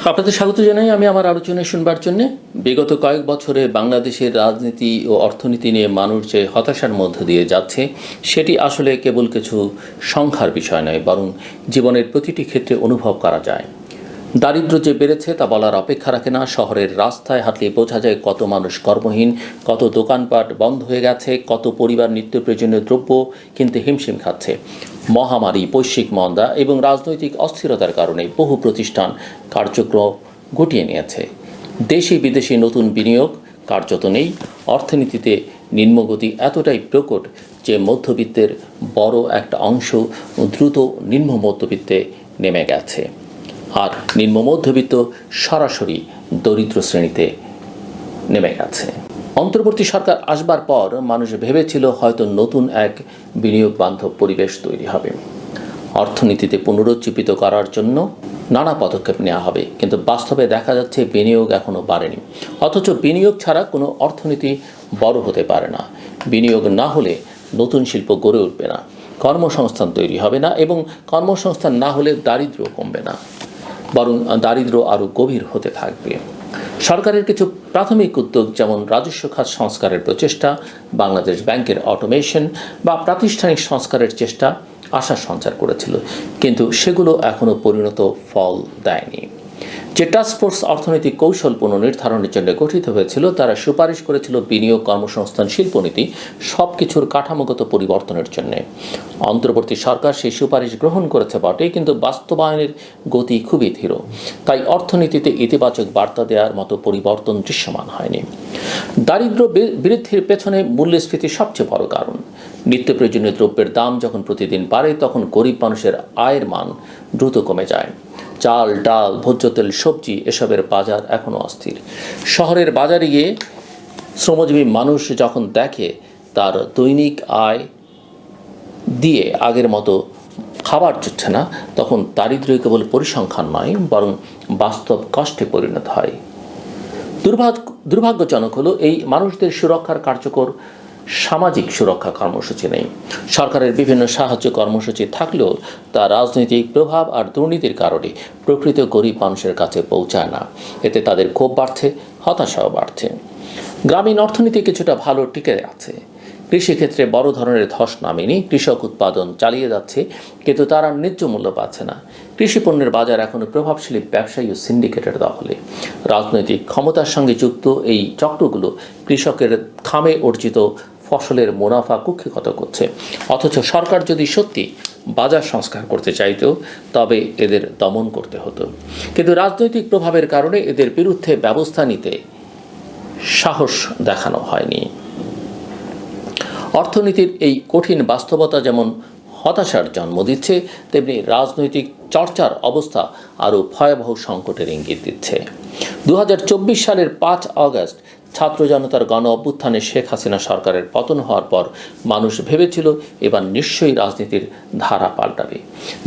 আপনাদের স্বাগত জানাই। আমি আমার আলোচনায় শুনবার জন্য বিগত কয়েক বছরে বাংলাদেশের রাজনীতি ও অর্থনীতি নিয়ে মানুষ যে হতাশার মধ্য দিয়ে যাচ্ছে সেটি আসলে কেবল কিছু সংখ্যার বিষয় নয়, বরং জীবনের প্রতিটি ক্ষেত্রে অনুভব করা যায়। দারিদ্র্য যে বেড়েছে তা বলার অপেক্ষা রাখে না। শহরের রাস্তায় হাঁটলে বোঝা যায় কত মানুষ কর্মহীন, কত দোকানপাট বন্ধ হয়ে গেছে, কত পরিবার নিত্য প্রয়োজনীয় দ্রব্য কিনতে হিমশিম খাচ্ছে। মহামারী, বৈশ্বিক মন্দা এবং রাজনৈতিক অস্থিরতার কারণে বহু প্রতিষ্ঠান কার্যক্রম গুটিয়ে নিয়েছে। দেশি বিদেশি নতুন বিনিয়োগ কার্যত নেই। অর্থনীতিতে নিম্নগতি এতটাই প্রকট যে মধ্যবিত্তের বড় একটা অংশ দ্রুত নিম্ন মধ্যবিত্তে নেমে গেছে, আর নিম্ন মধ্যবিত্ত সরাসরি দরিদ্র শ্রেণীতে নেমে গেছে। অন্তর্বর্তী সরকার আসবার পর মানুষ ভেবেছিল হয়তো নতুন এক বিনিয়োগ বান্ধব পরিবেশ তৈরি হবে, অর্থনীতিতে পুনরুজ্জীবিত করার জন্য নানা পদক্ষেপ নেওয়া হবে। কিন্তু বাস্তবে দেখা যাচ্ছে বিনিয়োগ এখনও বাড়েনি। অথচ বিনিয়োগ ছাড়া কোনো অর্থনীতি বড় হতে পারে না। বিনিয়োগ না হলে নতুন শিল্প গড়ে উঠবে না, কর্মসংস্থান তৈরি হবে না, এবং কর্মসংস্থান না হলে দারিদ্র্য কমবে না, বরং দারিদ্র্য আরও গভীর হতে থাকবে। সরকারের কিছু প্রাথমিক উদ্যোগ, যেমন রাজস্ব খাত সংস্কারের প্রচেষ্টা, বাংলাদেশ ব্যাংকের অটোমেশন বা প্রাতিষ্ঠানিক সংস্কারের চেষ্টা আশার সঞ্চার করেছিল, কিন্তু সেগুলো এখনও পরিণত ফল দেয়নি। যে টাস্কফোর্স অর্থনৈতিক কৌশল পুনর্নির্ধারণের জন্য গঠিত হয়েছিল, তারা সুপারিশ করেছিল বিনিয়োগ, কর্মসংস্থান, শিল্পনীতি সব কিছুর কাঠামোগত পরিবর্তনের জন্য। অন্তর্বর্তী সরকার সেই সুপারিশ গ্রহণ করেছে বটে, কিন্তু বাস্তবায়নের গতি খুবই ধীর। তাই অর্থনীতিতে ইতিবাচক বার্তা দেওয়ার মতো পরিবর্তন দৃশ্যমান হয়নি। দারিদ্র্য বৃদ্ধির পেছনে মূল্যস্ফীতি সবচেয়ে বড় কারণ। নিত্য প্রয়োজনীয় দ্রব্যের দাম যখন প্রতিদিন বাড়ে, তখন গরিব মানুষের আয়ের মান দ্রুত কমে যায়। চাল, ডাল, ভোজ্য তেল, সবজি এসবের বাজার এখনও অস্থির। শহরের বাজারে গিয়ে শ্রমজীবী মানুষ যখন দেখে তার দৈনিক আয় দিয়ে আগের মতো খাবার জুটছে না, তখন দারিদ্র্য কেবল পরিসংখ্যান নয়, বরং বাস্তব কষ্টে পরিণত হয়। দুর্ভাগ্যজনক হলো এই মানুষদের সুরক্ষার কার্যকর সামাজিক সুরক্ষা কর্মসূচি নেই। সরকারের বিভিন্ন সাহায্য কর্মসূচি থাকলেও তা রাজনৈতিক প্রভাব আর দুর্নীতির কারণে প্রকৃত গরিব মানুষের কাছে পৌঁছায় না। এতে তাদের ক্ষোভ বাড়ছে, হতাশাও বাড়ছে। গ্রামীণ অর্থনীতি কিছুটা ভালো টিকে আছে। কৃষিক্ষেত্রে বড় ধরনের ধস নামেনি, কৃষক উৎপাদন চালিয়ে যাচ্ছে, কিন্তু তারা ন্যায্য মূল্য পাচ্ছে না। কৃষি পণ্যের বাজার এখনও প্রভাবশালী ব্যবসায়ী ও সিন্ডিকেটের দখলে। রাজনৈতিক ক্ষমতার সঙ্গে যুক্ত এই চক্রগুলো কৃষকের খামে অর্জিত ফসলের মুনাফা কুক্ষিগত করছে। অথচ সরকার যদি সত্যি বাজার সংস্কার করতে চাইত, তবে এদের দমন করতে হতো। কিন্তু রাজনৈতিক প্রভাবের কারণে এদের বিরুদ্ধে ব্যবস্থা নিতে সাহস দেখানো হয়নি। অর্থনীতির এই কঠিন বাস্তবতা যেমন হতাশার জন্ম দিচ্ছে, তেমনি রাজনৈতিক চর্চার অবস্থা আরও ভয়াবহ সংকটের ইঙ্গিত দিচ্ছে। 2024 সালের 5 আগস্ট ছাত্র জনতার গণ অভ্যুত্থানে শেখ হাসিনা সরকারের পতন হওয়ার পর মানুষ ভেবেছিল এবার নিশ্চয়ই রাজনীতির ধারা পাল্টাবে।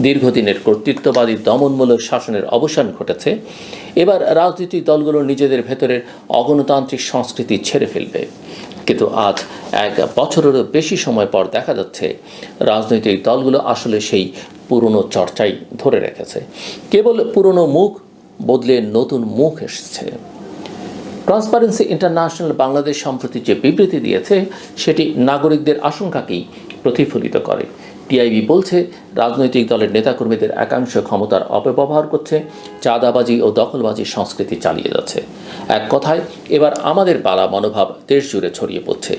দীর্ঘদিনের কর্তৃত্ববাদী দমনমূলক শাসনের অবসান ঘটেছে। এবার রাজনৈতিক দলগুলো নিজেদের ভেতরের অগণতান্ত্রিক সংস্কৃতি ছেড়ে ফেলবে। কিন্তু আজ 1 বছরেরও বেশি সময় পর দেখা যাচ্ছে রাজনৈতিক দলগুলো আসলে সেই পুরনো চর্চাই ধরে রেখেছে। কেবল পুরনো মুখ বদলে নতুন মুখ এসেছে। ট্রান্সপারেন্সি ইন্টারন্যাশনাল বাংলাদেশ সম্প্রতি যে বিবৃতি দিয়েছে, সেটি নাগরিকদের আশঙ্কাকেই প্রতিফলিত করে। টিআইবি বলছে, রাজনৈতিক দলের নেতাকর্মীদের একাংশ ক্ষমতার অপব্যবহার করছে, চাঁদাবাজি ও দখলবাজির সংস্কৃতি চালিয়ে যাচ্ছে। এক কথায় এবার আমাদের পালা মনোভাব দেশ জুড়ে ছড়িয়ে পড়ছে।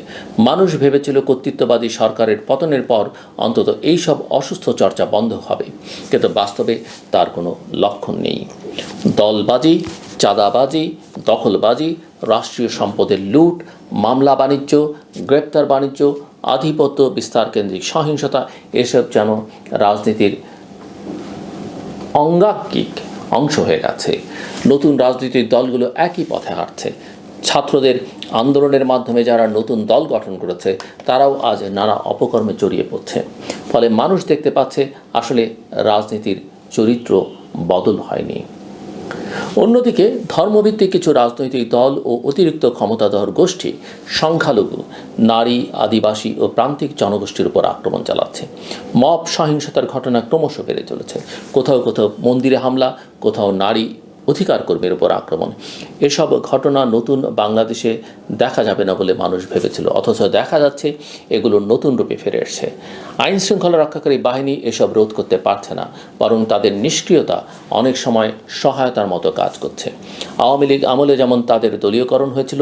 মানুষ ভেবেছিল কর্তৃত্ববাদী সরকারের পতনের পর অন্তত এইসব অসুস্থ চর্চা বন্ধ হবে, কিন্তু বাস্তবে তার কোনো লক্ষণ নেই। দলবাজি, চাঁদাবাজি, দখলবাজি, রাষ্ট্রীয় সম্পদের লুট, মামলা বাণিজ্য, গ্রেপ্তার বাণিজ্য, আধিপত্য বিস্তার কেন্দ্রিক সহিংসতা এসব যেন রাজনীতির অঙ্গাঙ্গিক অংশ হয়ে গেছে। নতুন রাজনৈতিক দলগুলো একই পথে হাঁটছে। ছাত্রদের আন্দোলনের মাধ্যমে যারা নতুন দল গঠন করেছে, তারাও আজ নানা অপকর্মে জড়িয়ে পড়ছে। ফলে মানুষ দেখতে পাচ্ছে আসলে রাজনীতির চরিত্র বদল হয়নি। অন্যদিকে ধর্মভিত্তিক কিছু রাজনৈতিক দল ও অতিরিক্ত ক্ষমতাধর গোষ্ঠী সংখ্যালঘু, নারী, আদিবাসী ও প্রান্তিক জনগোষ্ঠীর উপর আক্রমণ চালাচ্ছে। মব সহিংসতার ঘটনা ক্রমশ বেড়ে চলেছে। কোথাও কোথাও মন্দিরে হামলা, কোথাও নারী অধিকার কর্মীর উপর আক্রমণ, এসব ঘটনা নতুন বাংলাদেশে দেখা যাবে না বলে মানুষ ভেবেছিল, অথচ দেখা যাচ্ছে এগুলো নতুন রূপে ফিরে এসছে। আইন শৃঙ্খলা রক্ষাকারী বাহিনী এসব রোধ করতে পারছে না, বরং তাদের নিষ্ক্রিয়তা অনেক সময় সহায়তার মতো কাজ করছে। আওয়ামী লীগ আমলে যেমন তাদের দলীয়করণ হয়েছিল,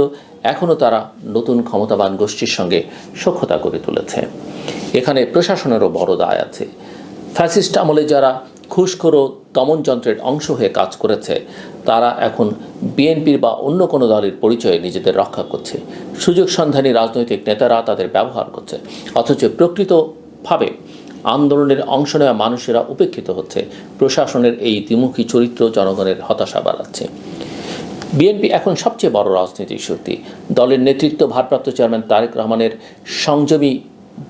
এখনও তারা নতুন ক্ষমতাবান গোষ্ঠীর সঙ্গে সখ্যতা করে তুলেছে। এখানে প্রশাসনেরও বড় দায় আছে। ফ্যাসিস্ট আমলে যারা ঘুষখোর ও দমনযন্ত্রের অংশ হয়ে কাজ করেছে, তারা এখন বিএনপির বা অন্য কোনো দলের পরিচয়ে নিজেদের রক্ষা করছে। সুযোগ সন্ধানী রাজনৈতিক নেতারা তাদের ব্যবহার করছে, অথচ প্রকৃতভাবে আন্দোলনের অংশ নেওয়া মানুষেরা উপেক্ষিত হচ্ছে। প্রশাসনের এই দ্বিমুখী চরিত্র জনগণের হতাশা বাড়াচ্ছে। বিএনপি এখন সবচেয়ে বড় রাজনৈতিক শক্তি। দলের নেতৃত্ব ভারপ্রাপ্ত চেয়ারম্যান তারেক রহমানের সংযমী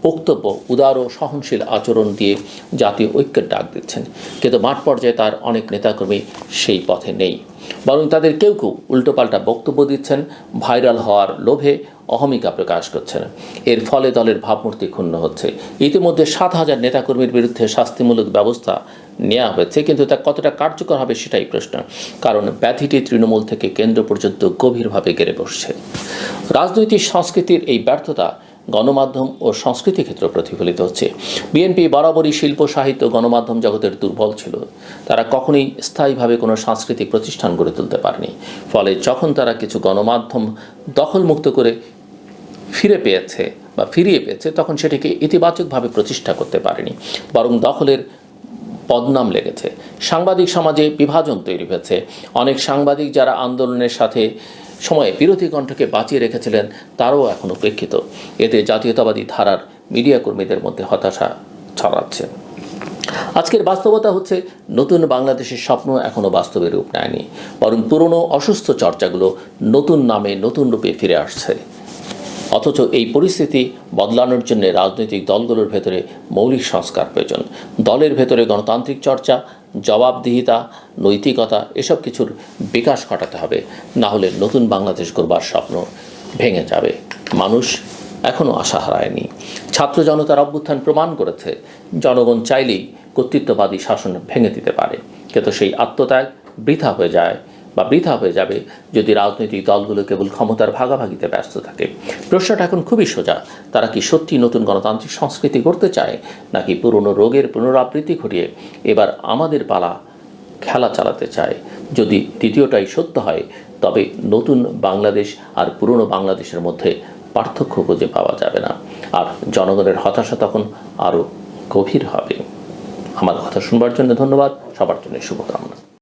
বক্তব্য, উদার ও সহনশীল আচরণ দিয়ে জাতীয় ঐক্যের ডাক দিচ্ছেন, কিন্তু মাঠ পর্যায়ে তার অনেক নেতাকর্মী সেই পথে নেই, বরং তাদের কেউ কেউ উল্টোপাল্টা বক্তব্য দিচ্ছেন, ভাইরাল হওয়ার লোভে অহমিকা প্রকাশ করছেন। এর ফলে দলের ভাবমূর্তি ক্ষুণ্ণ হচ্ছে। ইতিমধ্যে 7,000 নেতাকর্মীর বিরুদ্ধে শাস্তিমূলক ব্যবস্থা নেওয়া হয়েছে, কিন্তু তা কতটা কার্যকর হবে সেটাই প্রশ্ন, কারণ ব্যাধিটি তৃণমূল থেকে কেন্দ্র পর্যন্ত গভীরভাবে গেড়ে বসছে। রাজনৈতিক সংস্কৃতির এই ব্যর্থতা গণমাধ্যম ও সংস্কৃতি ক্ষেত্রে প্রতিফলিত হচ্ছে। বিএনপি বরাবরই শিল্প, সাহিত্য, গণমাধ্যম জগতের দুর্বল ছিল। তারা কখনোই স্থায়ীভাবে কোনো সাংস্কৃতিক প্রতিষ্ঠান গড়ে তুলতে পারেনি। ফলে যখন তারা কিছু গণমাধ্যম দখলমুক্ত করে ফিরিয়ে পেয়েছে, তখন সেটিকে ইতিবাচকভাবে প্রতিষ্ঠা করতে পারেনি, বরং দখলের বদনাম লেগেছে। সাংবাদিক সমাজে বিভাজন তৈরি হয়েছে। অনেক সাংবাদিক যারা আন্দোলনের সাথে সময়ে বিরোধী কণ্ঠকে বাঁচিয়ে রেখেছিলেন, তারাও এখন উপেক্ষিত। এতে জাতীয়তাবাদী ধারার মিডিয়া কর্মীদের মধ্যে হতাশা ছড়াচ্ছে। আজকের বাস্তবতা হচ্ছে, নতুন বাংলাদেশের স্বপ্ন এখনও বাস্তবে রূপ নেয়নি, বরং পুরনো অসুস্থ চর্চাগুলো নতুন নামে নতুন রূপে ফিরে আসছে। অথচ এই পরিস্থিতি বদলানোর জন্য রাজনৈতিক দলগুলোর ভেতরে মৌলিক সংস্কার প্রয়োজন। দলের ভেতরে গণতান্ত্রিক চর্চা, জবাবদিহিতা, নৈতিকতা এসব কিছুর বিকাশ ঘটাতে হবে, না হলে নতুন বাংলাদেশ গড়বার স্বপ্ন ভেঙে যাবে। মানুষ এখনও আশা হারায়নি। ছাত্র জনতার অভ্যুত্থান প্রমাণ করেছে, জনগণ চাইলেই কর্তৃত্ববাদী শাসন ভেঙে দিতে পারে, কিন্তু সেই আত্মত্যাগ বৃথা হয়ে যাবে যদি রাজনৈতিক দলগুলো কেবল ক্ষমতার ভাগাভাগিতে ব্যস্ত থাকে। প্রশ্নটা এখন খুবই সোজা, তারা কি সত্যি নতুন গণতান্ত্রিক সংস্কৃতি গড়তে চায়, নাকি পুরনো রোগের পুনরাবৃত্তি ঘটিয়ে এবার আমাদের পালা খেলা চালাতে চায়? যদি দ্বিতীয়টাই সত্য হয়, তবে নতুন বাংলাদেশ আর পুরনো বাংলাদেশের মধ্যে পার্থক্য খুঁজে পাওয়া যাবে না, আর জনগণের হতাশা তখন আরও গভীর হবে। আমার কথা শুনবার জন্য ধন্যবাদ। সবার জন্য শুভকামনা।